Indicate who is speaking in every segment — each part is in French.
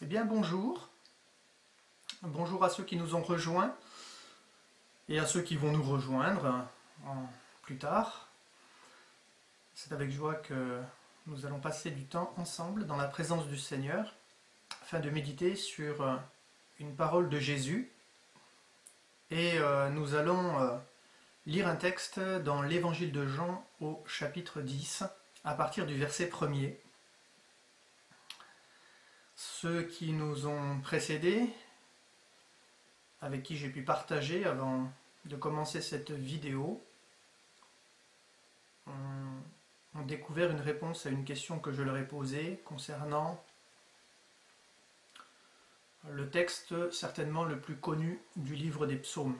Speaker 1: Eh bien bonjour, bonjour à ceux qui nous ont rejoints et à ceux qui vont nous rejoindre plus tard. C'est avec joie que nous allons passer du temps ensemble dans la présence du Seigneur afin de méditer sur une parole de Jésus et nous allons lire un texte dans l'évangile de Jean au chapitre 10 à partir du verset 1er. Ceux qui nous ont précédés, avec qui j'ai pu partager avant de commencer cette vidéo, ont découvert une réponse à une question que je leur ai posée concernant le texte certainement le plus connu du livre des psaumes.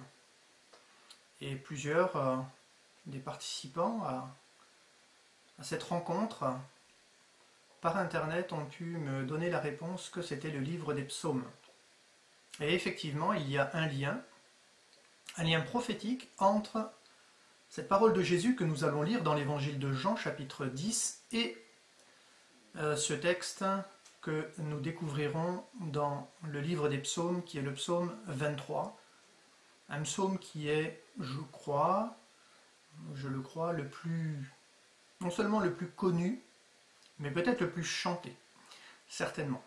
Speaker 1: Et plusieurs des participants à cette rencontre par internet ont pu me donner la réponse que c'était le livre des psaumes. Et effectivement, il y a un lien prophétique entre cette parole de Jésus que nous allons lire dans l'évangile de Jean, chapitre 10, et ce texte que nous découvrirons dans le livre des psaumes, qui est le psaume 23. Un psaume qui est, je le crois, le plus, non seulement le plus connu, mais peut-être le plus chanté, certainement,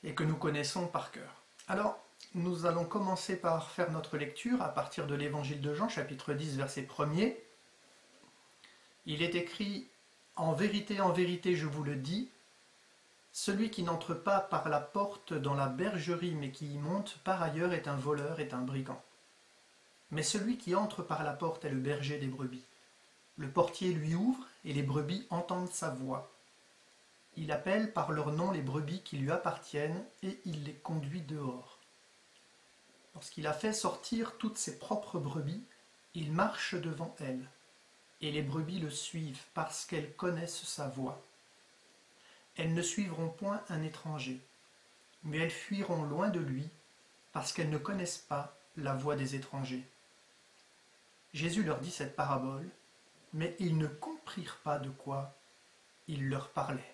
Speaker 1: et que nous connaissons par cœur. Alors, nous allons commencer par faire notre lecture à partir de l'évangile de Jean, chapitre 10, verset 1er. Il est écrit « En vérité, je vous le dis, celui qui n'entre pas par la porte dans la bergerie, mais qui y monte par ailleurs est un voleur, est un brigand. Mais celui qui entre par la porte est le berger des brebis. Le portier lui ouvre, et les brebis entendent sa voix. Il appelle par leur nom les brebis qui lui appartiennent, et il les conduit dehors. Lorsqu'il a fait sortir toutes ses propres brebis, il marche devant elles, et les brebis le suivent parce qu'elles connaissent sa voix. Elles ne suivront point un étranger, mais elles fuiront loin de lui, parce qu'elles ne connaissent pas la voix des étrangers. Jésus leur dit cette parabole, mais ils ne comprirent pas de quoi il leur parlait.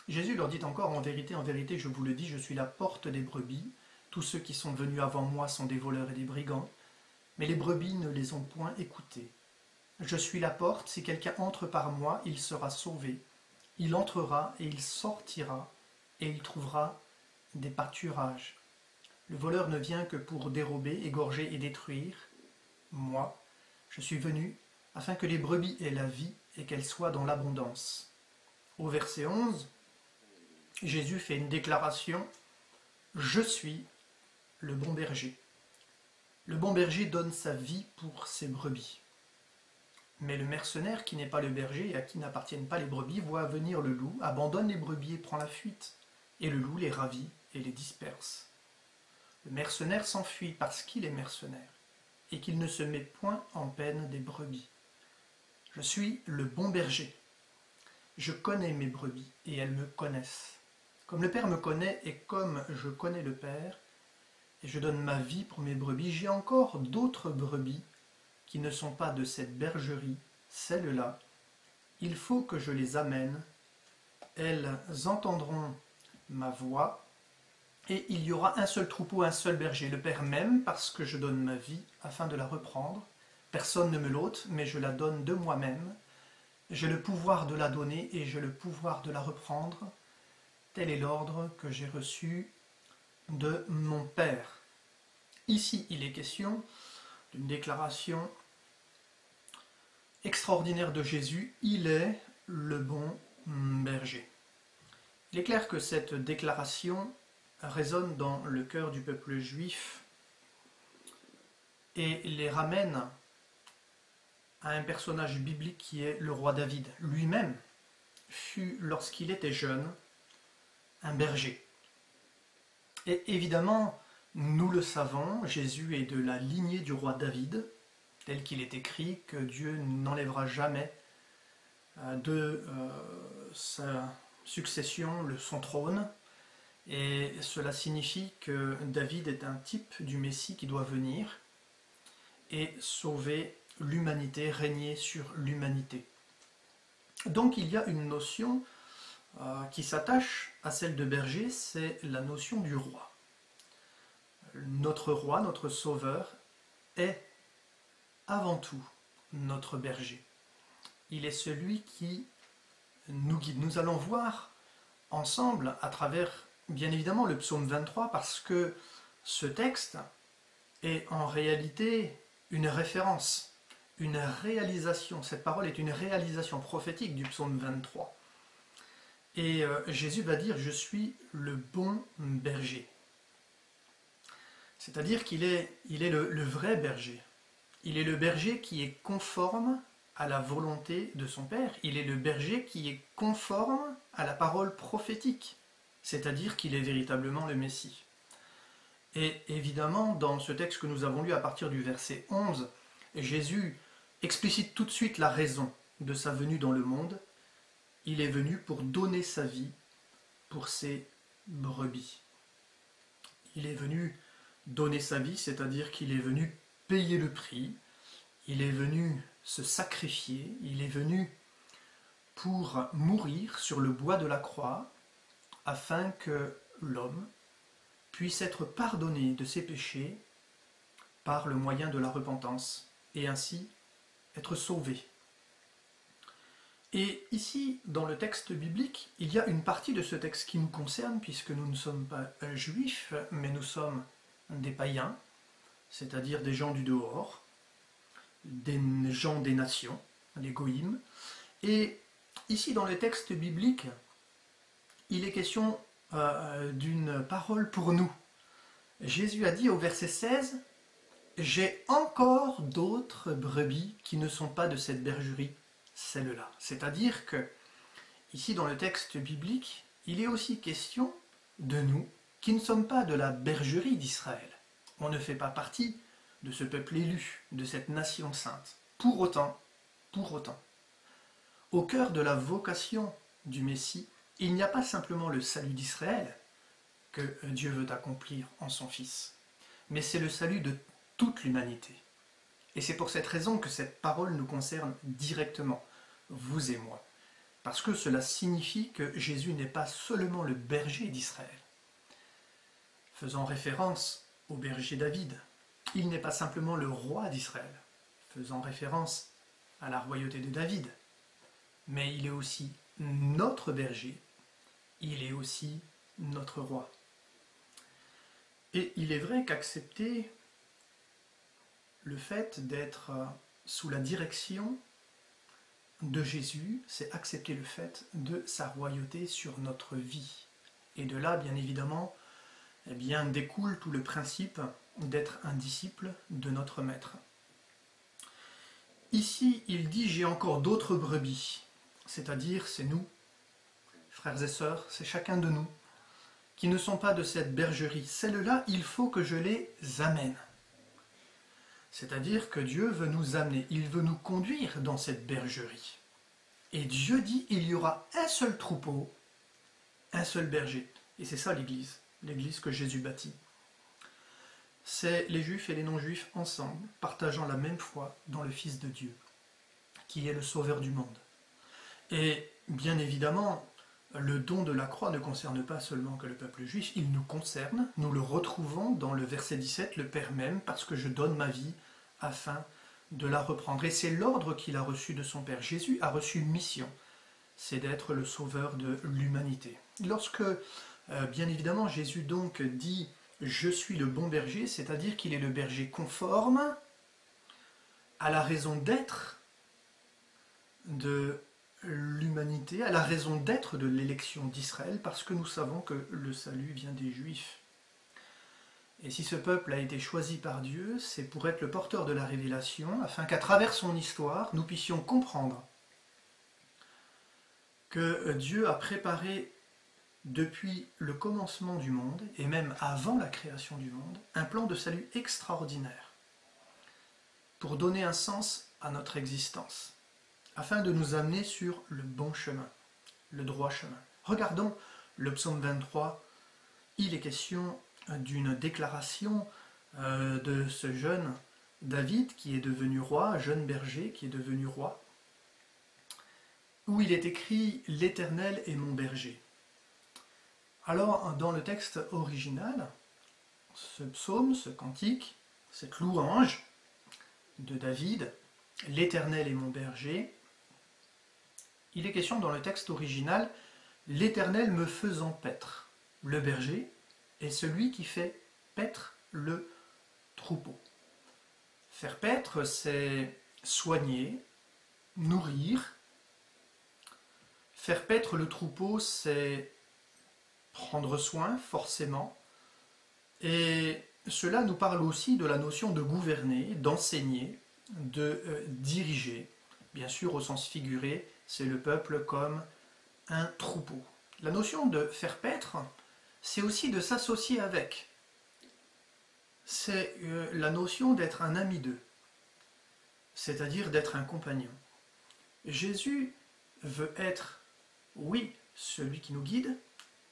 Speaker 1: Jésus leur dit encore, en vérité, je vous le dis, je suis la porte des brebis. Tous ceux qui sont venus avant moi sont des voleurs et des brigands, mais les brebis ne les ont point écoutés. Je suis la porte, si quelqu'un entre par moi, il sera sauvé. Il entrera et il sortira, et il trouvera des pâturages. Le voleur ne vient que pour dérober, égorger et détruire. Moi, je suis venu afin que les brebis aient la vie et qu'elles soient dans l'abondance. Au verset 11, Jésus fait une déclaration « Je suis le bon berger ». Le bon berger donne sa vie pour ses brebis. Mais le mercenaire, qui n'est pas le berger et à qui n'appartiennent pas les brebis, voit venir le loup, abandonne les brebis et prend la fuite. Et le loup les ravit et les disperse. Le mercenaire s'enfuit parce qu'il est mercenaire et qu'il ne se met point en peine des brebis. Je suis le bon berger. Je connais mes brebis et elles me connaissent. Comme le Père me connaît et comme je connais le Père, et je donne ma vie pour mes brebis, j'ai encore d'autres brebis qui ne sont pas de cette bergerie, celles-là. Il faut que je les amène. Elles entendront ma voix et il y aura un seul troupeau, un seul berger. Le Père m'aime parce que je donne ma vie afin de la reprendre. Personne ne me l'ôte, mais je la donne de moi-même. J'ai le pouvoir de la donner et j'ai le pouvoir de la reprendre. Tel est l'ordre que j'ai reçu de mon Père. Ici, il est question d'une déclaration extraordinaire de Jésus. Il est le bon berger. Il est clair que cette déclaration résonne dans le cœur du peuple juif et les ramène à un personnage biblique qui est le roi David. Lui-même fut, lorsqu'il était jeune, un berger. Et évidemment, nous le savons, Jésus est de la lignée du roi David, tel qu'il est écrit que Dieu n'enlèvera jamais de sa succession son trône. Et cela signifie que David est un type du Messie qui doit venir et sauver l'humanité, régner sur l'humanité. Donc il y a une notion qui s'attache à celle de berger, c'est la notion du roi. Notre roi, notre sauveur, est avant tout notre berger. Il est celui qui nous guide. Nous allons voir ensemble à travers, bien évidemment, le psaume 23, parce que ce texte est en réalité une référence, une réalisation. Cette parole est une réalisation prophétique du psaume 23. Et Jésus va dire « Je suis le bon berger ». C'est-à-dire qu'il est, le vrai berger. Il est le berger qui est conforme à la volonté de son Père. Il est le berger qui est conforme à la parole prophétique. C'est-à-dire qu'il est véritablement le Messie. Et évidemment, dans ce texte que nous avons lu à partir du verset 11, Jésus explicite tout de suite la raison de sa venue dans le monde. Il est venu pour donner sa vie pour ses brebis. Il est venu donner sa vie, c'est-à-dire qu'il est venu payer le prix, il est venu se sacrifier, il est venu pour mourir sur le bois de la croix, afin que l'homme puisse être pardonné de ses péchés par le moyen de la repentance, et ainsi être sauvé. Et ici, dans le texte biblique, il y a une partie de ce texte qui nous concerne, puisque nous ne sommes pas juifs, mais nous sommes des païens, c'est-à-dire des gens du dehors, des gens des nations, les goïms. Et ici, dans le texte biblique, il est question d'une parole pour nous. Jésus a dit au verset 16, « J'ai encore d'autres brebis qui ne sont pas de cette bergerie, celle-là. » C'est-à-dire que, ici dans le texte biblique, il est aussi question de nous qui ne sommes pas de la bergerie d'Israël. On ne fait pas partie de ce peuple élu, de cette nation sainte. Pour autant, au cœur de la vocation du Messie, il n'y a pas simplement le salut d'Israël que Dieu veut accomplir en son Fils, mais c'est le salut de toute l'humanité. Et c'est pour cette raison que cette parole nous concerne directement, vous et moi. Parce que cela signifie que Jésus n'est pas seulement le berger d'Israël. Faisant référence au berger David, il n'est pas simplement le roi d'Israël, faisant référence à la royauté de David, mais il est aussi notre berger, il est aussi notre roi. Et il est vrai qu'accepter le fait d'être sous la direction de Jésus, c'est accepter le fait de sa royauté sur notre vie. Et de là, bien évidemment, eh bien, découle tout le principe d'être un disciple de notre Maître. Ici, il dit « j'ai encore d'autres brebis », c'est-à-dire c'est nous, frères et sœurs, c'est chacun de nous, qui ne sont pas de cette bergerie. Celles-là, il faut que je les amène. C'est-à-dire que Dieu veut nous amener, il veut nous conduire dans cette bergerie. Et Dieu dit, il y aura un seul troupeau, un seul berger. Et c'est ça l'Église que Jésus bâtit. C'est les Juifs et les non-Juifs ensemble, partageant la même foi dans le Fils de Dieu, qui est le Sauveur du monde. Et bien évidemment, le don de la croix ne concerne pas seulement que le peuple juif, il nous concerne. Nous le retrouvons dans le verset 17, le Père m'aime parce que je donne ma vie afin de la reprendre. Et c'est l'ordre qu'il a reçu de son Père. Jésus a reçu une mission, c'est d'être le sauveur de l'humanité. Lorsque, bien évidemment, Jésus donc dit « Je suis le bon berger », c'est-à-dire qu'il est le berger conforme à la raison d'être de l'humanité, à la raison d'être de l'élection d'Israël, parce que nous savons que le salut vient des Juifs. Et si ce peuple a été choisi par Dieu, c'est pour être le porteur de la révélation, afin qu'à travers son histoire, nous puissions comprendre que Dieu a préparé depuis le commencement du monde, et même avant la création du monde, un plan de salut extraordinaire pour donner un sens à notre existence, afin de nous amener sur le bon chemin, le droit chemin. Regardons le psaume 23, il est question d'une déclaration de ce jeune David qui est devenu roi, jeune berger qui est devenu roi. où il est écrit « L'Éternel est mon berger ». Alors, dans le texte original, ce psaume, ce cantique, cette louange de David, « L'Éternel est mon berger », il est question dans le texte original « L'Éternel me faisant paître ». Le berger est celui qui fait paître le troupeau. Faire paître, c'est soigner, nourrir. Faire paître le troupeau, c'est prendre soin, forcément. Et cela nous parle aussi de la notion de gouverner, d'enseigner, de diriger. Bien sûr, au sens figuré, c'est le peuple comme un troupeau. La notion de faire paître, c'est aussi de s'associer avec. C'est la notion d'être un ami d'eux, c'est-à-dire d'être un compagnon. Jésus veut être, oui, celui qui nous guide,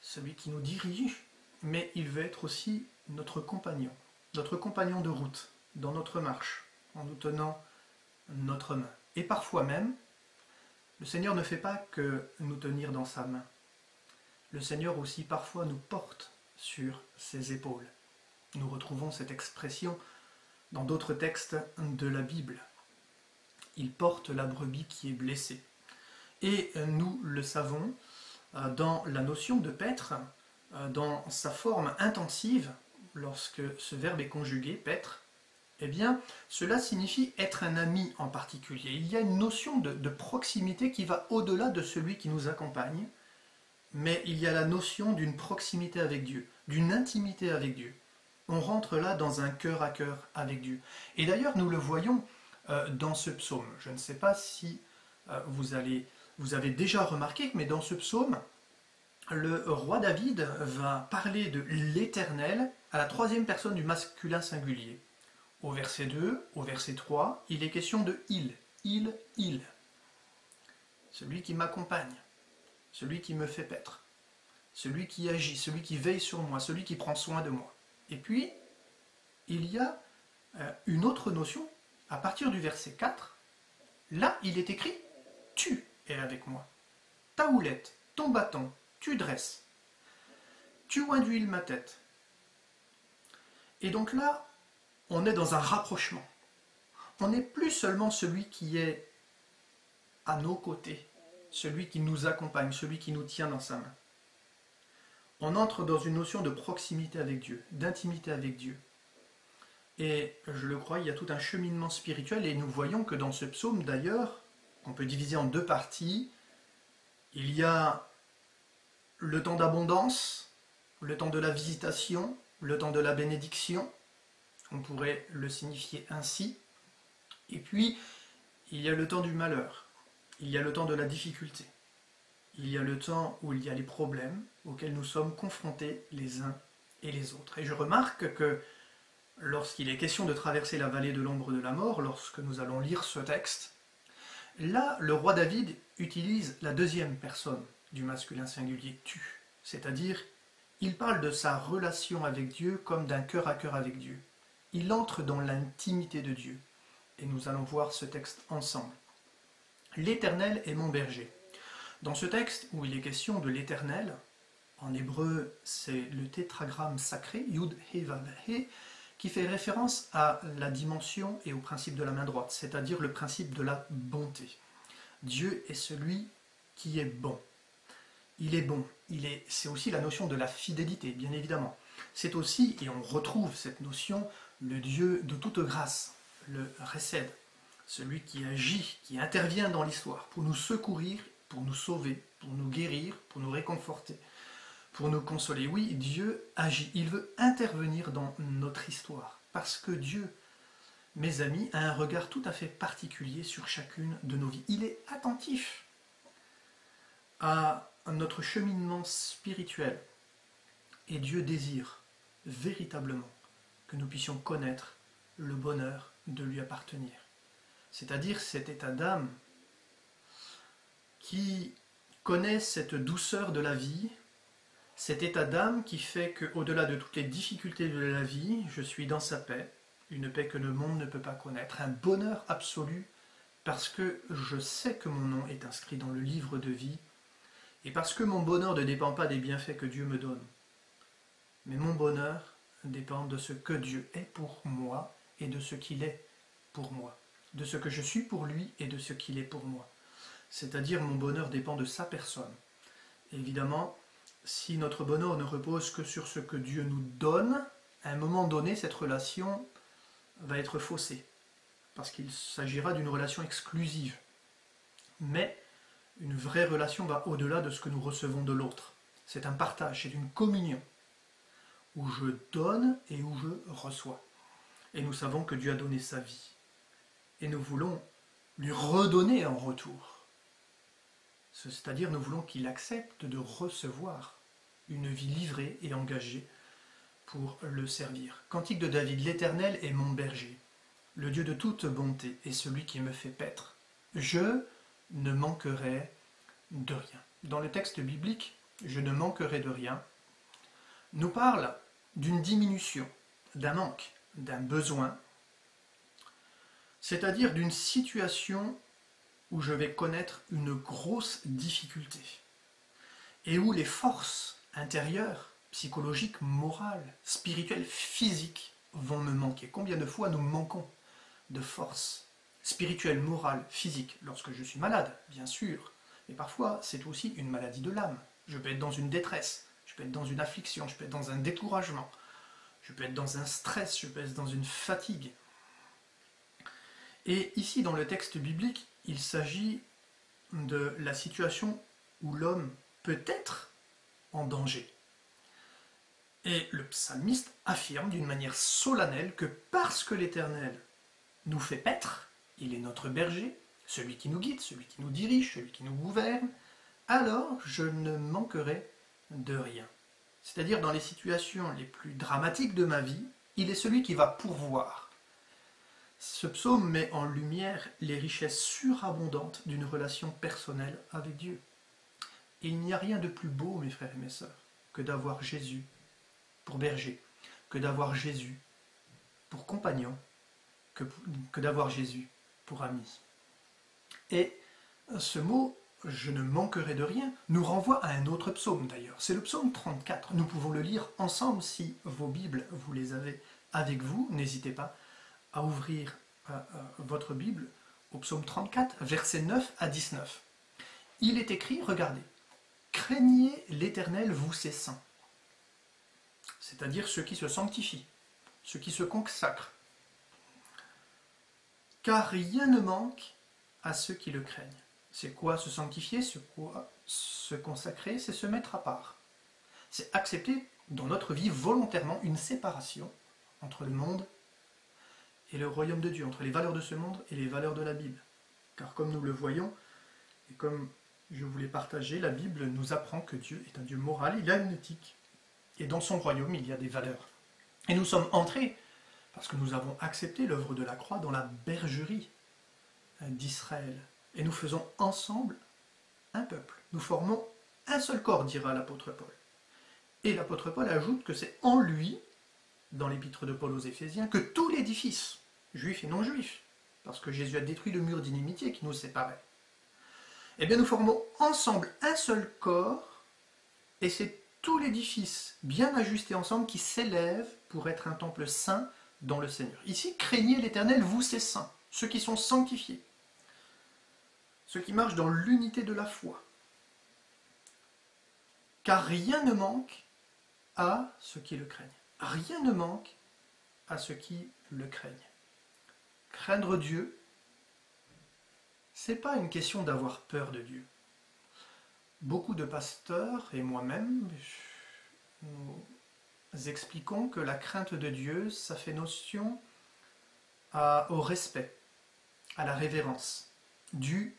Speaker 1: celui qui nous dirige, mais il veut être aussi notre compagnon de route, dans notre marche, en nous tenant notre main. Et parfois même, le Seigneur ne fait pas que nous tenir dans sa main. Le Seigneur aussi parfois nous porte sur ses épaules. Nous retrouvons cette expression dans d'autres textes de la Bible. Il porte la brebis qui est blessée. Et nous le savons dans la notion de paître, dans sa forme intensive, lorsque ce verbe est conjugué, paître, eh bien, cela signifie être un ami en particulier. Il y a une notion de proximité qui va au-delà de celui qui nous accompagne, mais il y a la notion d'une proximité avec Dieu, d'une intimité avec Dieu. On rentre là dans un cœur à cœur avec Dieu. Et d'ailleurs, nous le voyons dans ce psaume. Je ne sais pas si vous avez déjà remarqué, mais dans ce psaume, le roi David va parler de l'Éternel à la troisième personne du masculin singulier. Au verset 2, au verset 3, il est question de il. Celui qui m'accompagne, celui qui me fait paître, celui qui agit, celui qui veille sur moi, celui qui prend soin de moi. Et puis, il y a une autre notion, à partir du verset 4, là il est écrit « Tu es avec moi, ta houlette, ton bâton, tu dresses, tu induis ma tête ». Et donc là, on est dans un rapprochement. On n'est plus seulement celui qui est à nos côtés, celui qui nous accompagne, celui qui nous tient dans sa main. On entre dans une notion de proximité avec Dieu, d'intimité avec Dieu. Et je le crois, il y a tout un cheminement spirituel, et nous voyons que dans ce psaume d'ailleurs, qu'on peut diviser en deux parties, il y a le temps d'abondance, le temps de la visitation, le temps de la bénédiction, on pourrait le signifier ainsi, et puis il y a le temps du malheur, il y a le temps de la difficulté, il y a le temps où il y a les problèmes auxquels nous sommes confrontés les uns et les autres. Et je remarque que lorsqu'il est question de traverser la vallée de l'ombre de la mort, lorsque nous allons lire ce texte, là, le roi David utilise la deuxième personne du masculin singulier « tu », c'est-à-dire, il parle de sa relation avec Dieu comme d'un cœur à cœur avec Dieu. Il entre dans l'intimité de Dieu. Et nous allons voir ce texte ensemble. « L'Éternel est mon berger ». Dans ce texte où il est question de l'Éternel, en hébreu c'est le tétragramme sacré, Yud He Vav He, qui fait référence à la dimension et au principe de la main droite, c'est-à-dire le principe de la bonté. Dieu est celui qui est bon. Il est bon. C'est aussi la notion de la fidélité, bien évidemment. C'est aussi, et on retrouve cette notion, le Dieu de toute grâce, le Resed, celui qui agit, qui intervient dans l'histoire pour nous secourir, pour nous sauver, pour nous guérir, pour nous réconforter, pour nous consoler. Oui, Dieu agit, il veut intervenir dans notre histoire, parce que Dieu, mes amis, a un regard tout à fait particulier sur chacune de nos vies. Il est attentif à notre cheminement spirituel, et Dieu désire véritablement que nous puissions connaître le bonheur de lui appartenir. C'est-à-dire cet état d'âme qui connaît cette douceur de la vie, cet état d'âme qui fait qu'au-delà de toutes les difficultés de la vie, je suis dans sa paix, une paix que le monde ne peut pas connaître, un bonheur absolu parce que je sais que mon nom est inscrit dans le livre de vie, et parce que mon bonheur ne dépend pas des bienfaits que Dieu me donne, mais mon bonheur dépend de ce que Dieu est pour moi et de ce qu'il est pour moi, de ce que je suis pour lui et de ce qu'il est pour moi. C'est-à-dire mon bonheur dépend de sa personne. Évidemment, si notre bonheur ne repose que sur ce que Dieu nous donne, à un moment donné, cette relation va être faussée, parce qu'il s'agira d'une relation exclusive. Mais une vraie relation va au-delà de ce que nous recevons de l'autre. C'est un partage, c'est une communion, où je donne et où je reçois. Et nous savons que Dieu a donné sa vie. Et nous voulons lui redonner en retour. C'est-à-dire nous voulons qu'il accepte de recevoir une vie livrée et engagée pour le servir. Cantique de David, l'Éternel est mon berger, le Dieu de toute bonté est celui qui me fait paître. Je ne manquerai de rien. Dans le texte biblique, je ne manquerai de rien, nous parle d'une diminution, d'un manque, d'un besoin, c'est-à-dire d'une situation où je vais connaître une grosse difficulté et où les forces intérieures, psychologiques, morales, spirituelles, physiques vont me manquer. Combien de fois nous manquons de forces spirituelles, morales, physiques lorsque je suis malade, bien sûr, mais parfois c'est aussi une maladie de l'âme. Je peux être dans une détresse, je peux être dans une affliction, je peux être dans un découragement, je peux être dans un stress, je peux être dans une fatigue. Et ici, dans le texte biblique, il s'agit de la situation où l'homme peut être en danger. Et le psalmiste affirme d'une manière solennelle que parce que l'Éternel nous fait paître, il est notre berger, celui qui nous guide, celui qui nous dirige, celui qui nous gouverne, alors je ne manquerai de rien. C'est-à-dire dans les situations les plus dramatiques de ma vie, il est celui qui va pourvoir. Ce psaume met en lumière les richesses surabondantes d'une relation personnelle avec Dieu. Et il n'y a rien de plus beau, mes frères et mes sœurs, que d'avoir Jésus pour berger, que d'avoir Jésus pour compagnon, que d'avoir Jésus pour ami. Et ce mot « je ne manquerai de rien » nous renvoie à un autre psaume d'ailleurs. C'est le psaume 34. Nous pouvons le lire ensemble si vos Bibles, vous les avez avec vous. N'hésitez pas à ouvrir votre Bible au psaume 34, versets 9 à 19. Il est écrit, regardez, « Craignez l'Éternel, vous ses saints », c'est-à-dire ceux qui se sanctifient, ceux qui se consacrent, car rien ne manque à ceux qui le craignent. C'est quoi se sanctifier? C'est quoi se consacrer? C'est se mettre à part. C'est accepter dans notre vie volontairement une séparation entre le monde et le royaume de Dieu, entre les valeurs de ce monde et les valeurs de la Bible. Car comme nous le voyons, et comme je voulais partager, la Bible nous apprend que Dieu est un Dieu moral, il a une éthique. Et dans son royaume, il y a des valeurs. Et nous sommes entrés, parce que nous avons accepté l'œuvre de la croix, dans la bergerie d'Israël. Et nous faisons ensemble un peuple. Nous formons un seul corps, dira l'apôtre Paul. Et l'apôtre Paul ajoute que c'est en lui, dans l'épître de Paul aux Éphésiens, que tout l'édifice, juif et non juif, parce que Jésus a détruit le mur d'inimitié qui nous séparait, eh bien nous formons ensemble un seul corps, et c'est tout l'édifice bien ajusté ensemble qui s'élève pour être un temple saint dans le Seigneur. Ici, craignez l'Éternel, vous ses saints, ceux qui sont sanctifiés, ceux qui marchent dans l'unité de la foi. Car rien ne manque à ceux qui le craignent. Rien ne manque à ceux qui le craignent. Craindre Dieu, ce n'est pas une question d'avoir peur de Dieu. Beaucoup de pasteurs, et moi-même, nous expliquons que la crainte de Dieu, ça fait notion au respect, à la révérence, dû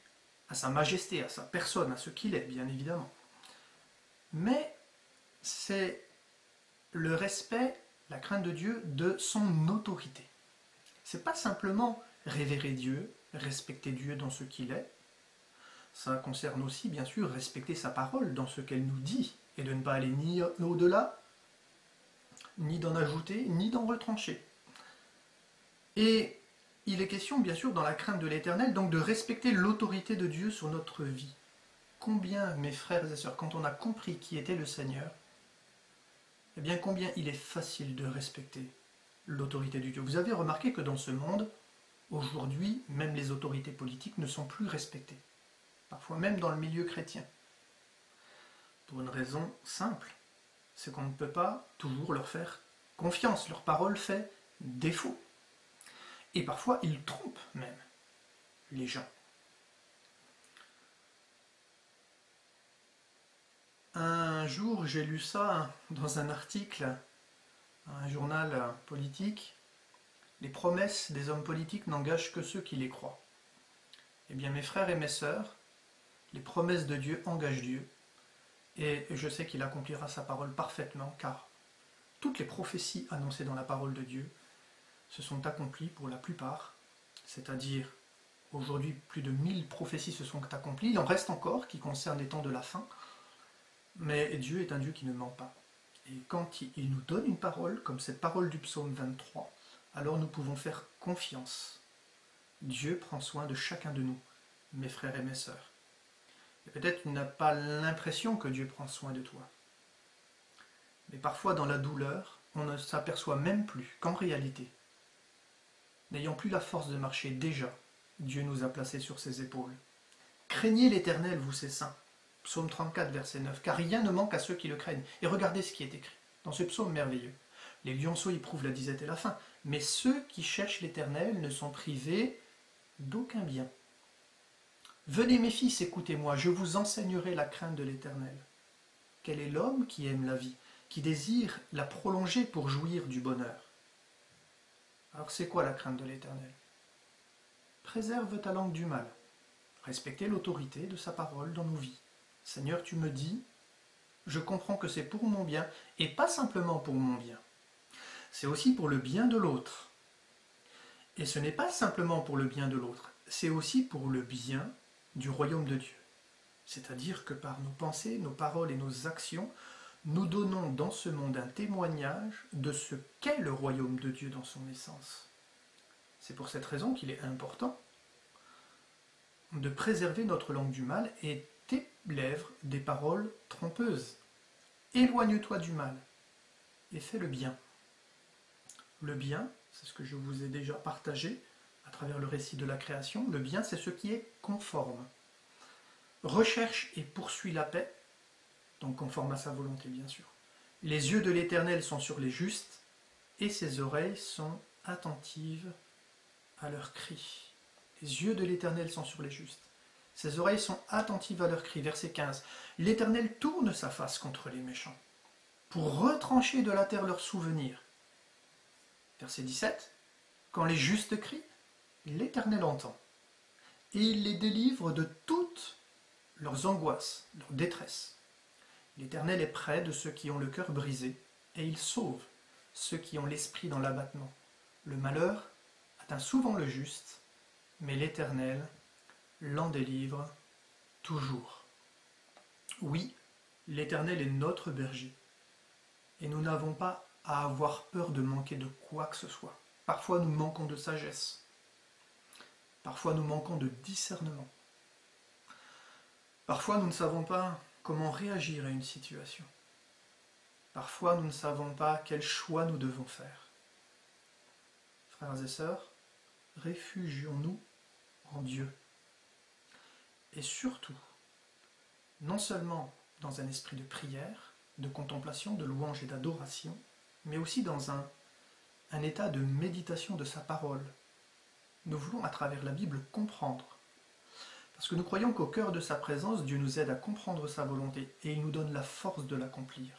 Speaker 1: à sa majesté, à sa personne, à ce qu'il est, bien évidemment. Mais c'est le respect, la crainte de Dieu, de son autorité. C'est pas simplement révérer Dieu, respecter Dieu dans ce qu'il est. Ça concerne aussi, bien sûr, respecter sa parole dans ce qu'elle nous dit, et de ne pas aller ni au-delà, ni d'en ajouter, ni d'en retrancher. Et il est question, bien sûr, dans la crainte de l'Éternel, donc de respecter l'autorité de Dieu sur notre vie. Combien, mes frères et sœurs, quand on a compris qui était le Seigneur, eh bien combien il est facile de respecter l'autorité de Dieu. Vous avez remarqué que dans ce monde, aujourd'hui, même les autorités politiques ne sont plus respectées. Parfois même dans le milieu chrétien. Pour une raison simple, c'est qu'on ne peut pas toujours leur faire confiance. Leur parole fait défaut. Et parfois, ils trompent même les gens. Un jour, j'ai lu ça dans un article, un journal politique. Les promesses des hommes politiques n'engagent que ceux qui les croient. Eh bien, mes frères et mes sœurs, les promesses de Dieu engagent Dieu. Et je sais qu'il accomplira sa parole parfaitement, car toutes les prophéties annoncées dans la parole de Dieu se sont accomplies pour la plupart, c'est-à-dire aujourd'hui plus de 1000 prophéties se sont accomplies, il en reste encore qui concernent les temps de la fin, mais Dieu est un Dieu qui ne ment pas. Et quand il nous donne une parole, comme cette parole du psaume 23, alors nous pouvons faire confiance. Dieu prend soin de chacun de nous, mes frères et mes sœurs. Et peut-être tu n'as pas l'impression que Dieu prend soin de toi. Mais parfois dans la douleur, on ne s'aperçoit même plus qu'en réalité, n'ayant plus la force de marcher déjà, Dieu nous a placés sur ses épaules. Craignez l'Éternel, vous ses saints. Psaume 34, verset 9. Car rien ne manque à ceux qui le craignent. Et regardez ce qui est écrit dans ce psaume merveilleux. Les lionceaux y prouvent la disette et la faim. Mais ceux qui cherchent l'Éternel ne sont privés d'aucun bien. Venez mes fils, écoutez-moi, je vous enseignerai la crainte de l'Éternel. Quel est l'homme qui aime la vie, qui désire la prolonger pour jouir du bonheur? Alors c'est quoi la crainte de l'Éternel? Préserve ta langue du mal. Respectez l'autorité de sa parole dans nos vies. Seigneur, tu me dis, je comprends que c'est pour mon bien, et pas simplement pour mon bien. C'est aussi pour le bien de l'autre. Et ce n'est pas simplement pour le bien de l'autre, c'est aussi pour le bien du royaume de Dieu. C'est-à-dire que par nos pensées, nos paroles et nos actions, nous donnons dans ce monde un témoignage de ce qu'est le royaume de Dieu dans son essence. C'est pour cette raison qu'il est important de préserver notre langue du mal et tes lèvres des paroles trompeuses. Éloigne-toi du mal et fais le bien. Le bien, c'est ce que je vous ai déjà partagé à travers le récit de la création, le bien c'est ce qui est conforme. Recherche et poursuit la paix, donc conforme à sa volonté bien sûr. Les yeux de l'Éternel sont sur les justes et ses oreilles sont attentives à leurs cris. Les yeux de l'Éternel sont sur les justes. Ses oreilles sont attentives à leurs cris. Verset 15. L'Éternel tourne sa face contre les méchants, pour retrancher de la terre leurs souvenirs. Verset 17. Quand les justes crient, l'Éternel entend, et il les délivre de toutes leurs angoisses, leurs détresses. L'Éternel est près de ceux qui ont le cœur brisé, et il sauve ceux qui ont l'esprit dans l'abattement. Le malheur atteint souvent le juste, mais l'Éternel l'en délivre toujours. Oui, l'Éternel est notre berger, et nous n'avons pas à avoir peur de manquer de quoi que ce soit. Parfois nous manquons de sagesse, parfois nous manquons de discernement, parfois nous ne savons pas comment réagir à une situation, parfois nous ne savons pas quel choix nous devons faire. Frères et sœurs, réfugions-nous en Dieu. Et surtout, non seulement dans un esprit de prière, de contemplation, de louange et d'adoration, mais aussi dans un état de méditation de sa parole. Nous voulons à travers la Bible comprendre. Parce que nous croyons qu'au cœur de sa présence, Dieu nous aide à comprendre sa volonté et il nous donne la force de l'accomplir,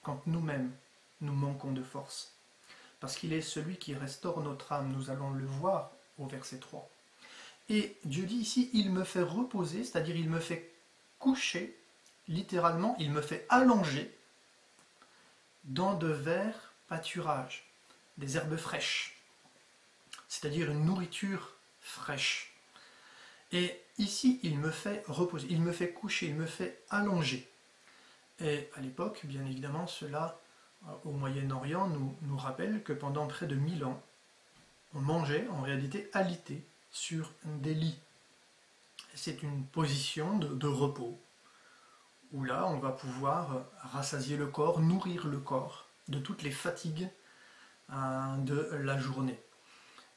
Speaker 1: quand nous-mêmes, nous manquons de force. Parce qu'il est celui qui restaure notre âme, nous allons le voir au verset 3. Et Dieu dit ici, il me fait reposer, c'est-à-dire il me fait coucher, littéralement, il me fait allonger dans de verts pâturages, des herbes fraîches, c'est-à-dire une nourriture fraîche. Et ici, il me fait reposer, il me fait coucher, il me fait allonger. Et à l'époque, bien évidemment, cela, au Moyen-Orient, nous rappelle que pendant près de 1000 ans, on mangeait en réalité alité sur des lits. C'est une position de repos, où là on va pouvoir rassasier le corps, nourrir le corps de toutes les fatigues de la journée.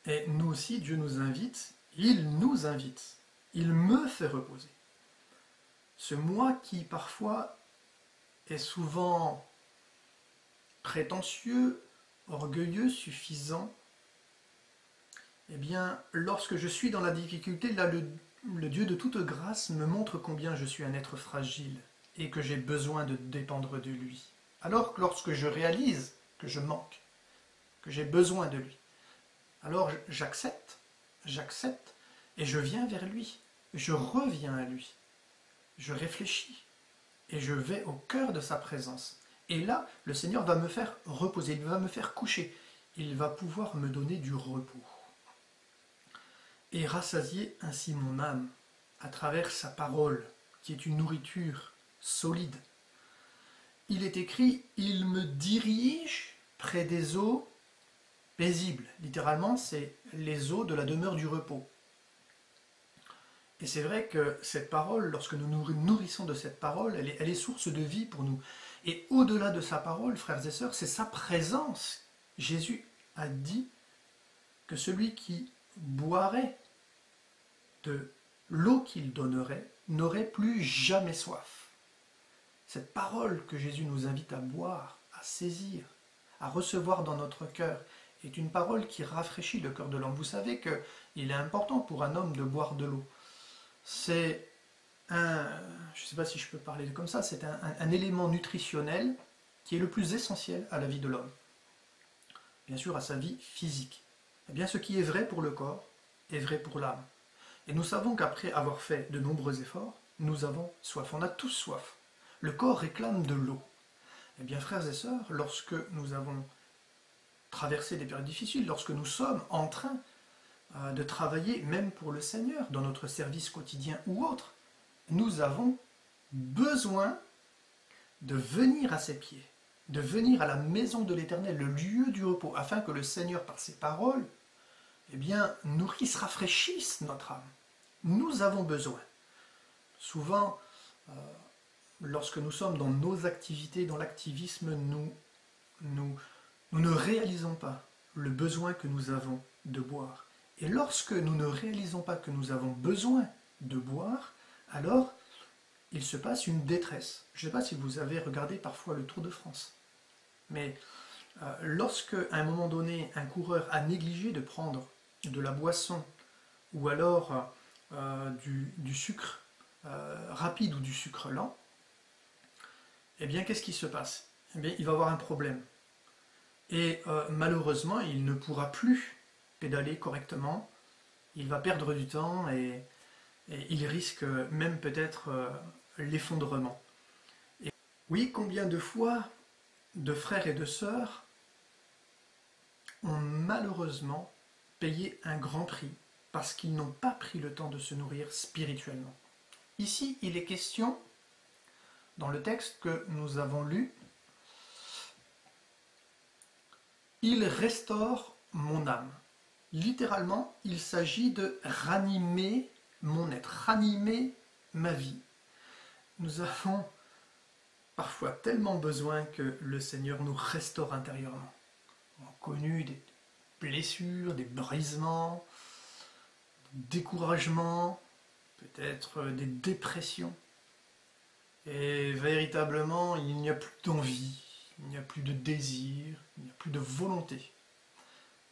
Speaker 1: Et nous aussi, Dieu nous invite, il me fait reposer. Ce moi qui parfois est souvent prétentieux, orgueilleux, suffisant, eh bien, lorsque je suis dans la difficulté, là, le Dieu de toute grâce me montre combien je suis un être fragile et que j'ai besoin de dépendre de lui. Alors que lorsque je réalise que je manque, que j'ai besoin de lui, alors j'accepte, et je viens vers lui, je reviens à lui, je réfléchis, et je vais au cœur de sa présence. Et là, le Seigneur va me faire reposer, il va me faire coucher, il va pouvoir me donner du repos. Et rassasier ainsi mon âme à travers sa parole, qui est une nourriture solide. Il est écrit, il me dirige près des eaux paisibles. Littéralement, c'est les eaux de la demeure du repos. Et c'est vrai que cette parole, lorsque nous nous nourrissons de cette parole, elle est source de vie pour nous. Et au-delà de sa parole, frères et sœurs, c'est sa présence. Jésus a dit que celui qui boirait de l'eau qu'il donnerait n'aurait plus jamais soif. Cette parole que Jésus nous invite à boire, à saisir, à recevoir dans notre cœur, est une parole qui rafraîchit le cœur de l'homme. Vous savez qu'il est important pour un homme de boire de l'eau. C'est un, je ne sais pas si je peux parler comme ça, c'est un élément nutritionnel qui est le plus essentiel à la vie de l'homme. Bien sûr, à sa vie physique. Eh bien, ce qui est vrai pour le corps est vrai pour l'âme. Et nous savons qu'après avoir fait de nombreux efforts, nous avons soif. On a tous soif. Le corps réclame de l'eau. Eh bien, frères et sœurs, lorsque nous avons traversé des périodes difficiles, lorsque nous sommes en train de travailler, même pour le Seigneur, dans notre service quotidien ou autre, nous avons besoin de venir à ses pieds, de venir à la maison de l'Éternel, le lieu du repos, afin que le Seigneur, par ses paroles, eh bien, nourrisse, rafraîchisse notre âme. Nous avons besoin. Souvent, lorsque nous sommes dans nos activités, dans l'activisme, nous ne réalisons pas le besoin que nous avons de boire. Et lorsque nous ne réalisons pas que nous avons besoin de boire, alors il se passe une détresse. Je ne sais pas si vous avez regardé parfois le Tour de France, mais lorsque à un moment donné un coureur a négligé de prendre de la boisson ou alors du sucre rapide ou du sucre lent, eh bien qu'est-ce qui se passe? Eh bien il va avoir un problème. Et malheureusement il ne pourra plus pédaler correctement, il va perdre du temps et il risque même peut-être l'effondrement. Et oui, combien de fois de frères et de sœurs ont malheureusement payé un grand prix parce qu'ils n'ont pas pris le temps de se nourrir spirituellement. Ici, il est question, dans le texte que nous avons lu, « Il restaure mon âme ». Littéralement, il s'agit de ranimer mon être, ranimer ma vie. Nous avons parfois tellement besoin que le Seigneur nous restaure intérieurement. On a connu des blessures, des brisements, des découragements, peut-être des dépressions. Et véritablement, il n'y a plus d'envie, il n'y a plus de désir, il n'y a plus de volonté.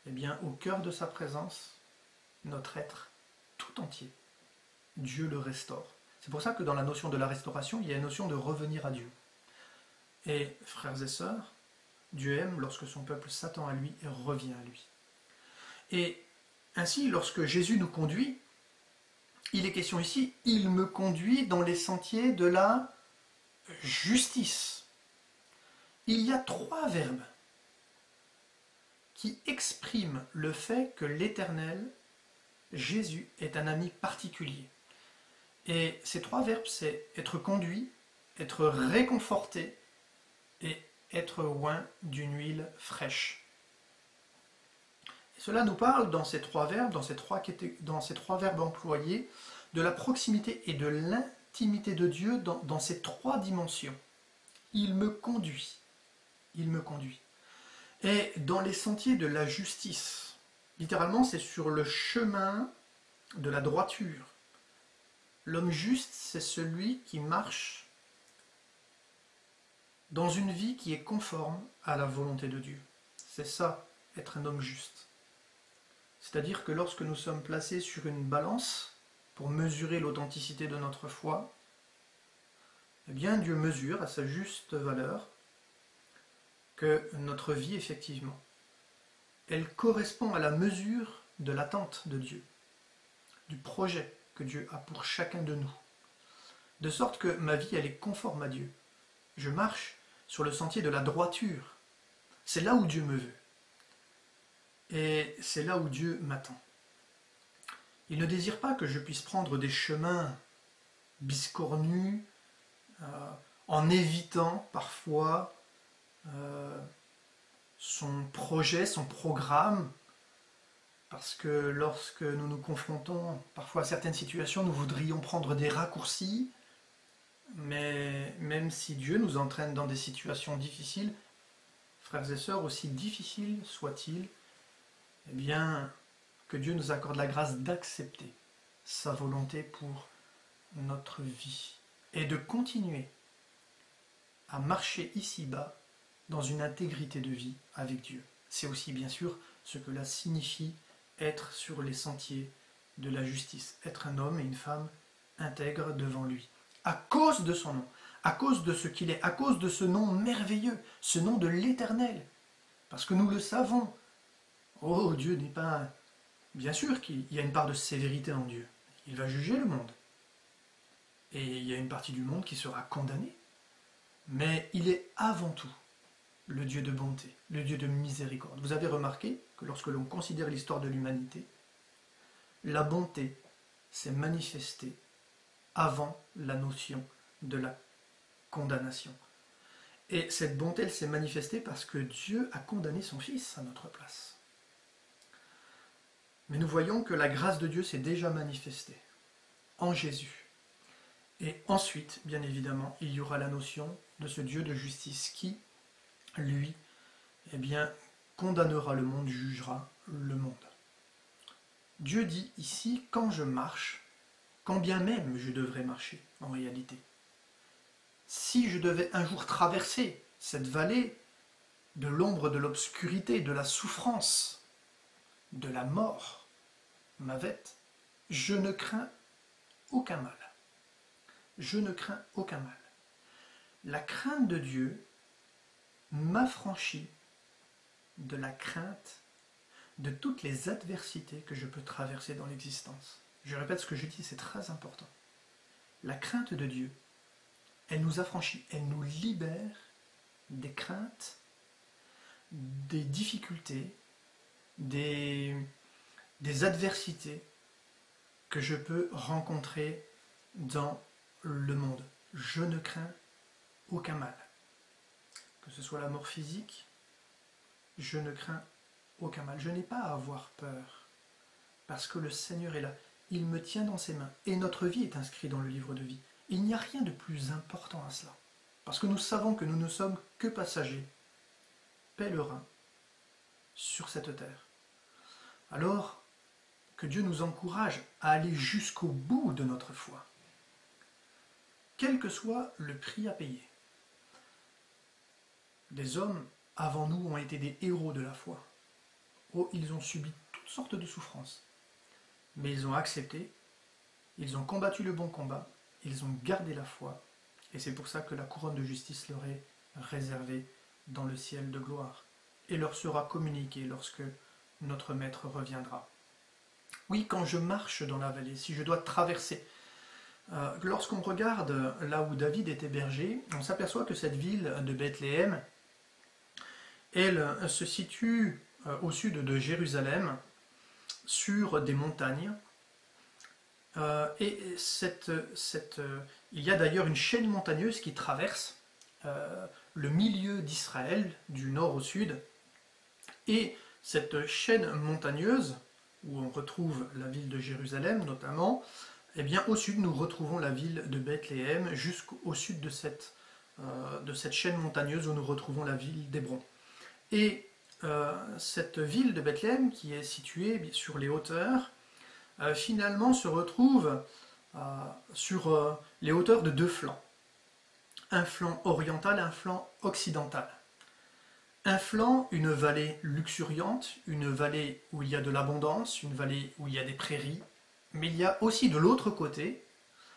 Speaker 1: Eh bien, au cœur de sa présence, notre être tout entier, Dieu le restaure. C'est pour ça que dans la notion de la restauration, il y a une notion de revenir à Dieu. Et frères et sœurs, Dieu aime lorsque son peuple s'attend à lui et revient à lui. Et ainsi, lorsque Jésus nous conduit, il est question ici, il me conduit dans les sentiers de la justice. Il y a 3 verbes qui exprime le fait que l'Éternel, Jésus, est un ami particulier. Et ces 3 verbes, c'est être conduit, être réconforté et être oint d'une huile fraîche. Et Cela nous parle dans ces trois verbes, dans ces trois verbes employés, de la proximité et de l'intimité de Dieu dans ces trois dimensions. Il me conduit. Il me conduit. Et dans les sentiers de la justice, littéralement c'est sur le chemin de la droiture. L'homme juste, c'est celui qui marche dans une vie qui est conforme à la volonté de Dieu. C'est ça, être un homme juste. C'est-à-dire que lorsque nous sommes placés sur une balance pour mesurer l'authenticité de notre foi, eh bien Dieu mesure à sa juste valeur que notre vie, effectivement, elle correspond à la mesure de l'attente de Dieu, du projet que Dieu a pour chacun de nous. De sorte que ma vie, elle est conforme à Dieu. Je marche sur le sentier de la droiture. C'est là où Dieu me veut. Et c'est là où Dieu m'attend. Il ne désire pas que je puisse prendre des chemins biscornus, en évitant parfois son projet, son programme, parce que lorsque nous nous confrontons parfois à certaines situations, nous voudrions prendre des raccourcis, mais même si Dieu nous entraîne dans des situations difficiles, frères et sœurs, aussi difficiles soient-ils, eh bien, que Dieu nous accorde la grâce d'accepter sa volonté pour notre vie et de continuer à marcher ici-bas dans une intégrité de vie avec Dieu. C'est aussi bien sûr ce que cela signifie être sur les sentiers de la justice, être un homme et une femme intègres devant lui, à cause de son nom, à cause de ce qu'il est, à cause de ce nom merveilleux, ce nom de l'Éternel, parce que nous le savons. Oh, Dieu n'est pas... Bien sûr qu'il y a une part de sévérité en Dieu, il va juger le monde, et il y a une partie du monde qui sera condamnée, mais il est avant tout le Dieu de bonté, le Dieu de miséricorde. Vous avez remarqué que lorsque l'on considère l'histoire de l'humanité, la bonté s'est manifestée avant la notion de la condamnation. Et cette bonté, elle s'est manifestée parce que Dieu a condamné son Fils à notre place. Mais nous voyons que la grâce de Dieu s'est déjà manifestée en Jésus. Et ensuite, bien évidemment, il y aura la notion de ce Dieu de justice qui, lui, eh bien, condamnera le monde, jugera le monde. Dieu dit ici, quand je marche, quand bien même je devrais marcher, en réalité. Si je devais un jour traverser cette vallée de l'ombre de l'obscurité, de la souffrance, de la mort, Mavet, je ne crains aucun mal. Je ne crains aucun mal. La crainte de Dieu m'affranchit de la crainte de toutes les adversités que je peux traverser dans l'existence. Je répète ce que je dis, c'est très important. La crainte de Dieu, elle nous affranchit, elle nous libère des craintes, des difficultés, des adversités que je peux rencontrer dans le monde. Je ne crains aucun mal. Que ce soit la mort physique, je ne crains aucun mal. Je n'ai pas à avoir peur, parce que le Seigneur est là. Il me tient dans ses mains, et notre vie est inscrite dans le livre de vie. Il n'y a rien de plus important à cela, parce que nous savons que nous ne sommes que passagers, pèlerins, sur cette terre. Alors, que Dieu nous encourage à aller jusqu'au bout de notre foi, quel que soit le prix à payer. Des hommes avant nous ont été des héros de la foi. Oh, ils ont subi toutes sortes de souffrances, mais ils ont accepté, ils ont combattu le bon combat, ils ont gardé la foi, et c'est pour ça que la couronne de justice leur est réservée dans le ciel de gloire, et leur sera communiquée lorsque notre Maître reviendra. Oui, quand je marche dans la vallée, si je dois traverser, lorsqu'on regarde là où David est hébergé, on s'aperçoit que cette ville de Bethléem, elle se situe au sud de Jérusalem, sur des montagnes, et il y a d'ailleurs une chaîne montagneuse qui traverse le milieu d'Israël, du nord au sud, et cette chaîne montagneuse, où on retrouve la ville de Jérusalem notamment, eh bien au sud nous retrouvons la ville de Bethléem, jusqu'au sud de cette chaîne montagneuse où nous retrouvons la ville d'Hébron. Et cette ville de Bethléem, qui est située sur les hauteurs, finalement se retrouve sur les hauteurs de deux flancs. Un flanc oriental, un flanc occidental. Un flanc, une vallée luxuriante, une vallée où il y a de l'abondance, une vallée où il y a des prairies, mais il y a aussi de l'autre côté,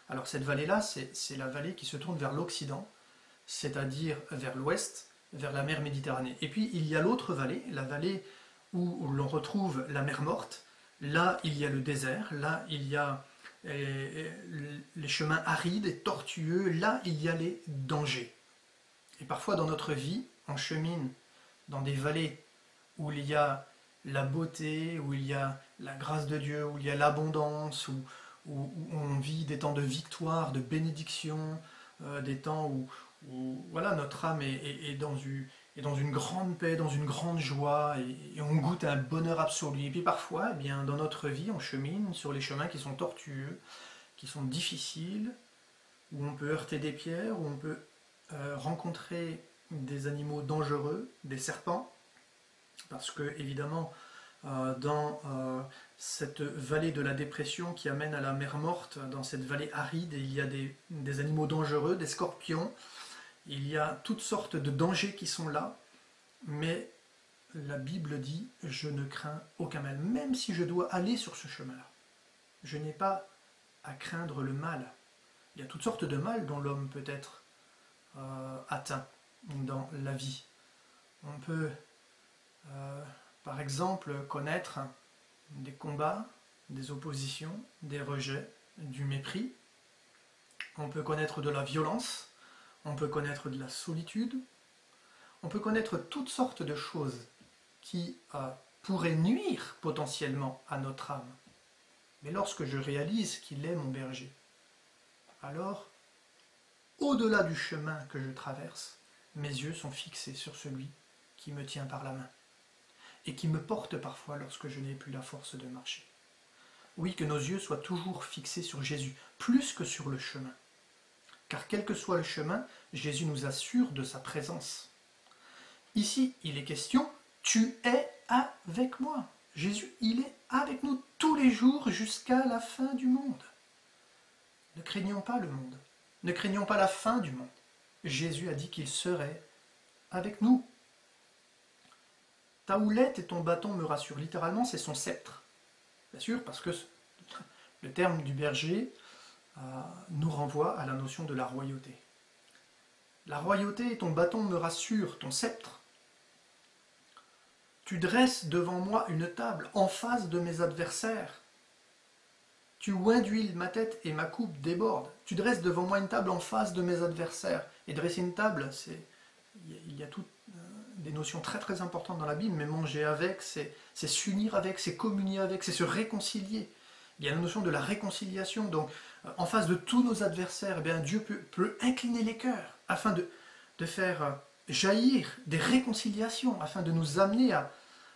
Speaker 1: alors cette vallée-là, c'est la vallée qui se tourne vers l'Occident, c'est-à-dire vers l'ouest, vers la mer Méditerranée. Et puis il y a l'autre vallée, la vallée où l'on retrouve la mer Morte. Là, il y a le désert, là, il y a les chemins arides et tortueux, là, il y a les dangers. Et parfois dans notre vie, on chemine dans des vallées où il y a la beauté, où il y a la grâce de Dieu, où il y a l'abondance, où on vit des temps de victoire, de bénédiction, des temps où voilà, notre âme est dans une grande paix, dans une grande joie, et on goûte un bonheur absolu. Et puis parfois, eh bien, dans notre vie, on chemine sur les chemins qui sont tortueux, qui sont difficiles, où on peut heurter des pierres, où on peut rencontrer des animaux dangereux, des serpents, parce que évidemment dans cette vallée de la dépression qui amène à la mer Morte, dans cette vallée aride, il y a des animaux dangereux, des scorpions, il y a toutes sortes de dangers qui sont là, mais la Bible dit « je ne crains aucun mal », même si je dois aller sur ce chemin-là. Je n'ai pas à craindre le mal. Il y a toutes sortes de mal dont l'homme peut être atteint dans la vie. On peut, par exemple, connaître des combats, des oppositions, des rejets, du mépris. On peut connaître de la violence, on peut connaître de la solitude, on peut connaître toutes sortes de choses qui pourraient nuire potentiellement à notre âme. Mais lorsque je réalise qu'il est mon berger, alors, au-delà du chemin que je traverse, mes yeux sont fixés sur celui qui me tient par la main et qui me porte parfois lorsque je n'ai plus la force de marcher. Oui, que nos yeux soient toujours fixés sur Jésus, plus que sur le chemin. Car quel que soit le chemin, Jésus nous assure de sa présence. Ici, il est question, tu es avec moi. Jésus, il est avec nous tous les jours jusqu'à la fin du monde. Ne craignons pas le monde, ne craignons pas la fin du monde. Jésus a dit qu'il serait avec nous. Ta houlette et ton bâton me rassurent. Littéralement, c'est son sceptre. Bien sûr, parce que le terme du berger nous renvoie à la notion de la royauté. La royauté et ton bâton me rassurent, ton sceptre. Tu dresses devant moi une table en face de mes adversaires. Tu oins d'huile ma tête et ma coupe déborde. Tu dresses devant moi une table en face de mes adversaires. Et dresser une table, il y a toutes des notions très très importantes dans la Bible, mais manger avec, c'est s'unir avec, c'est communier avec, c'est se réconcilier. Il y a la notion de la réconciliation. Donc, en face de tous nos adversaires, eh bien, Dieu peut incliner les cœurs afin de faire jaillir des réconciliations, afin de nous amener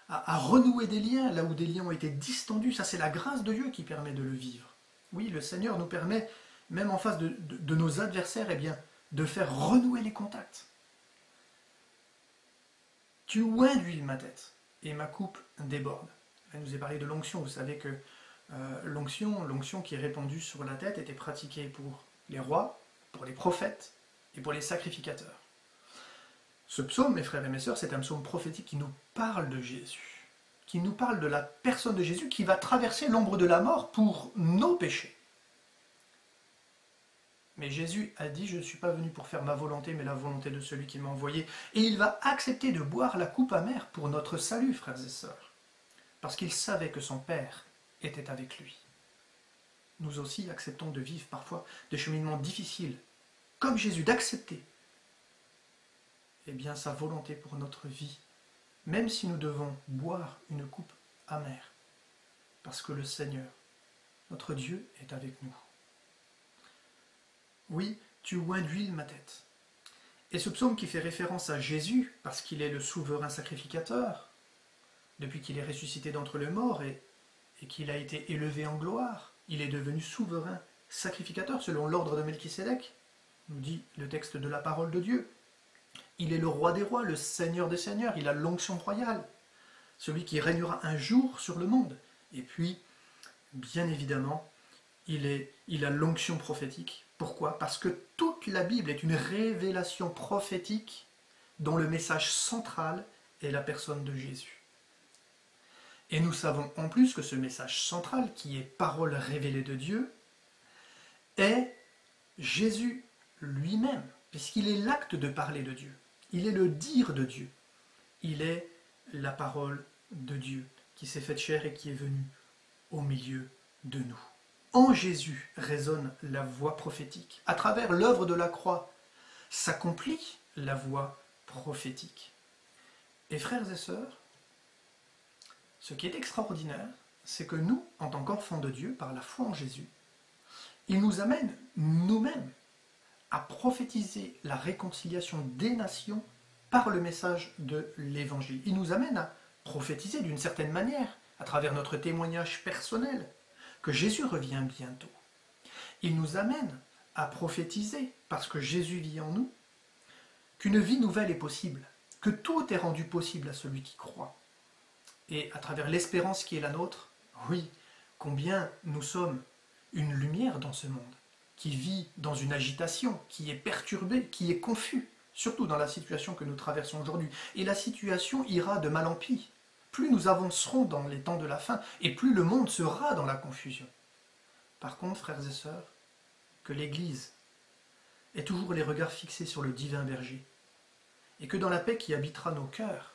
Speaker 1: à renouer des liens là où des liens ont été distendus. Ça, c'est la grâce de Dieu qui permet de le vivre. Oui, le Seigneur nous permet, même en face de nos adversaires, eh bien, de faire renouer les contacts. Tu oins d'huile ma tête et ma coupe déborde. Elle nous est parlé de l'onction. Vous savez que l'onction qui est répandue sur la tête était pratiquée pour les rois, pour les prophètes et pour les sacrificateurs. Ce psaume, mes frères et mes sœurs, c'est un psaume prophétique qui nous parle de Jésus, qui nous parle de la personne de Jésus qui va traverser l'ombre de la mort pour nos péchés. Mais Jésus a dit, je ne suis pas venu pour faire ma volonté, mais la volonté de celui qui m'a envoyé. Et il va accepter de boire la coupe amère pour notre salut, frères et sœurs, parce qu'il savait que son Père était avec lui. Nous aussi acceptons de vivre parfois des cheminements difficiles, comme Jésus, d'accepter eh bien, sa volonté pour notre vie, même si nous devons boire une coupe amère, parce que le Seigneur, notre Dieu, est avec nous. Oui, tu oins d'huile ma tête. Et ce psaume qui fait référence à Jésus, parce qu'il est le souverain sacrificateur, depuis qu'il est ressuscité d'entre les morts et qu'il a été élevé en gloire. Il est devenu souverain sacrificateur selon l'ordre de Melchisédek, nous dit le texte de la parole de Dieu. Il est le roi des rois, le seigneur des seigneurs, il a l'onction royale, celui qui régnera un jour sur le monde. Et puis, bien évidemment, il a l'onction prophétique. Pourquoi? Parce que toute la Bible est une révélation prophétique dont le message central est la personne de Jésus. Et nous savons en plus que ce message central, qui est parole révélée de Dieu, est Jésus lui-même, puisqu'il est l'acte de parler de Dieu. Il est le dire de Dieu. Il est la parole de Dieu qui s'est faite chair et qui est venue au milieu de nous. En Jésus résonne la voix prophétique. À travers l'œuvre de la croix s'accomplit la voix prophétique. Et frères et sœurs, ce qui est extraordinaire, c'est que nous, en tant qu'enfants de Dieu, par la foi en Jésus, il nous amène nous-mêmes à prophétiser la réconciliation des nations par le message de l'Évangile. Il nous amène à prophétiser d'une certaine manière, à travers notre témoignage personnel, que Jésus revient bientôt. Il nous amène à prophétiser, parce que Jésus vit en nous, qu'une vie nouvelle est possible, que tout est rendu possible à celui qui croit. Et à travers l'espérance qui est la nôtre, oui, combien nous sommes une lumière dans ce monde, qui vit dans une agitation, qui est perturbé, qui est confus, surtout dans la situation que nous traversons aujourd'hui. Et la situation ira de mal en pis. Plus nous avancerons dans les temps de la fin, et plus le monde sera dans la confusion. Par contre, frères et sœurs, que l'Église ait toujours les regards fixés sur le divin berger, et que dans la paix qui habitera nos cœurs,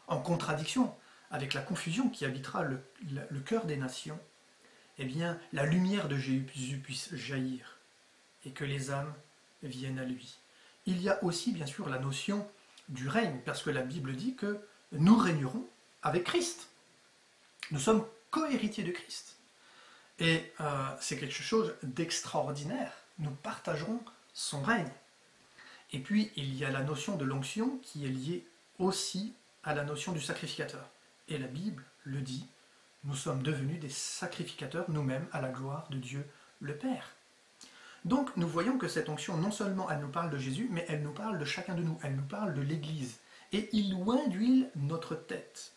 Speaker 1: en contradiction avec la confusion qui habitera le cœur des nations, eh bien, la lumière de Jésus puisse jaillir, et que les âmes viennent à lui. Il y a aussi, bien sûr, la notion du règne, parce que la Bible dit que nous régnerons avec Christ. Nous sommes co-héritiers de Christ. Et c'est quelque chose d'extraordinaire. Nous partagerons son règne. Et puis, il y a la notion de l'onction qui est liée aussi à la notion du sacrificateur. Et la Bible le dit, nous sommes devenus des sacrificateurs nous-mêmes à la gloire de Dieu le Père. Donc nous voyons que cette onction, non seulement elle nous parle de Jésus, mais elle nous parle de chacun de nous, elle nous parle de l'Église. Et il oint d'huile notre tête.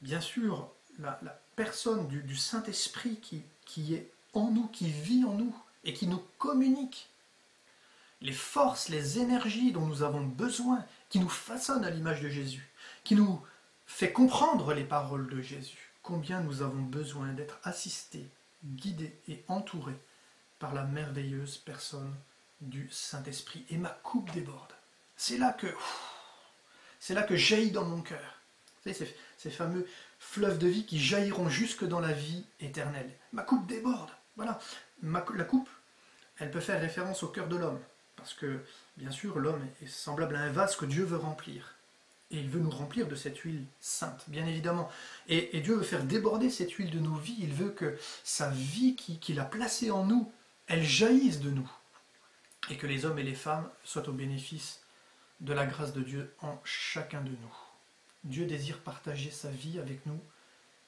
Speaker 1: Bien sûr, la personne du Saint-Esprit qui est en nous, qui vit en nous, et qui nous communique les forces, les énergies dont nous avons besoin, qui nous façonnent à l'image de Jésus, qui nous fait comprendre les paroles de Jésus. Combien nous avons besoin d'être assistés, guidés et entourés par la merveilleuse personne du Saint-Esprit. Et ma coupe déborde. C'est là que jaillit dans mon cœur. Vous savez, ces fameux fleuves de vie qui jailliront jusque dans la vie éternelle. Ma coupe déborde. Voilà. La coupe, elle peut faire référence au cœur de l'homme. Parce que, bien sûr, l'homme est semblable à un vase que Dieu veut remplir. Et il veut nous remplir de cette huile sainte, bien évidemment. Et Dieu veut faire déborder cette huile de nos vies. Il veut que sa vie qu'il a placée en nous, elle jaillisse de nous. Et que les hommes et les femmes soient au bénéfice de la grâce de Dieu en chacun de nous. Dieu désire partager sa vie avec nous.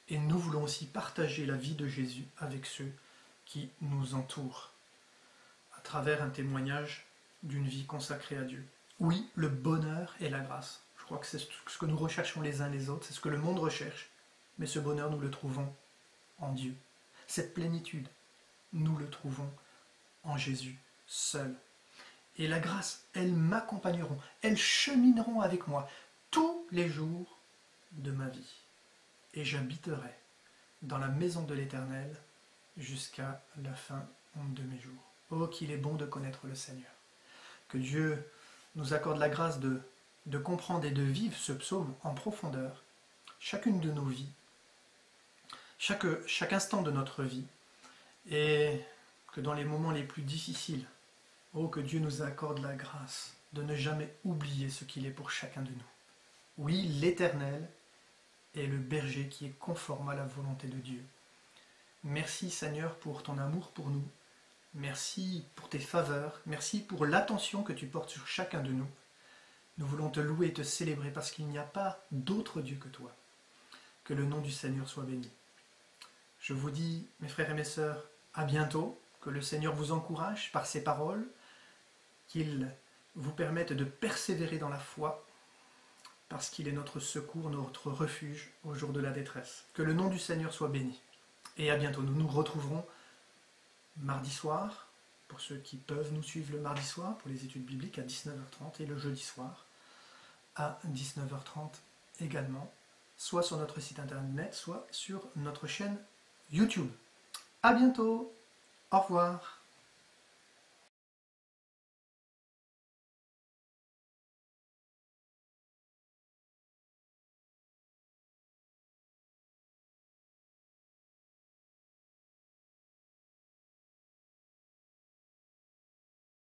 Speaker 1: Et nous voulons aussi partager la vie de Jésus avec ceux qui nous entourent. À travers un témoignage d'une vie consacrée à Dieu. Oui, le bonheur et la grâce. Je crois que c'est ce que nous recherchons les uns les autres, c'est ce que le monde recherche. Mais ce bonheur, nous le trouvons en Dieu. Cette plénitude, nous le trouvons en Jésus seul. Et la grâce, elles m'accompagneront, elles chemineront avec moi tous les jours de ma vie. Et j'habiterai dans la maison de l'Éternel jusqu'à la fin de mes jours. Oh, qu'il est bon de connaître le Seigneur. Que Dieu nous accorde la grâce de comprendre et de vivre ce psaume en profondeur, chacune de nos vies, chaque instant de notre vie, et que dans les moments les plus difficiles, oh, que Dieu nous accorde la grâce de ne jamais oublier ce qu'il est pour chacun de nous. Oui, l'Éternel est le berger qui est conforme à la volonté de Dieu. Merci Seigneur pour ton amour pour nous. Merci pour tes faveurs. Merci pour l'attention que tu portes sur chacun de nous. Nous voulons te louer et te célébrer parce qu'il n'y a pas d'autre Dieu que toi. Que le nom du Seigneur soit béni. Je vous dis, mes frères et mes sœurs, à bientôt. Que le Seigneur vous encourage par ses paroles, qu'il vous permette de persévérer dans la foi, parce qu'il est notre secours, notre refuge au jour de la détresse. Que le nom du Seigneur soit béni. Et à bientôt. Nous nous retrouverons mardi soir, pour ceux qui peuvent nous suivre le mardi soir, pour les études bibliques à 19h30, et le jeudi soir à 19h30 également, soit sur notre site internet, soit sur notre chaîne YouTube. À bientôt. Au revoir.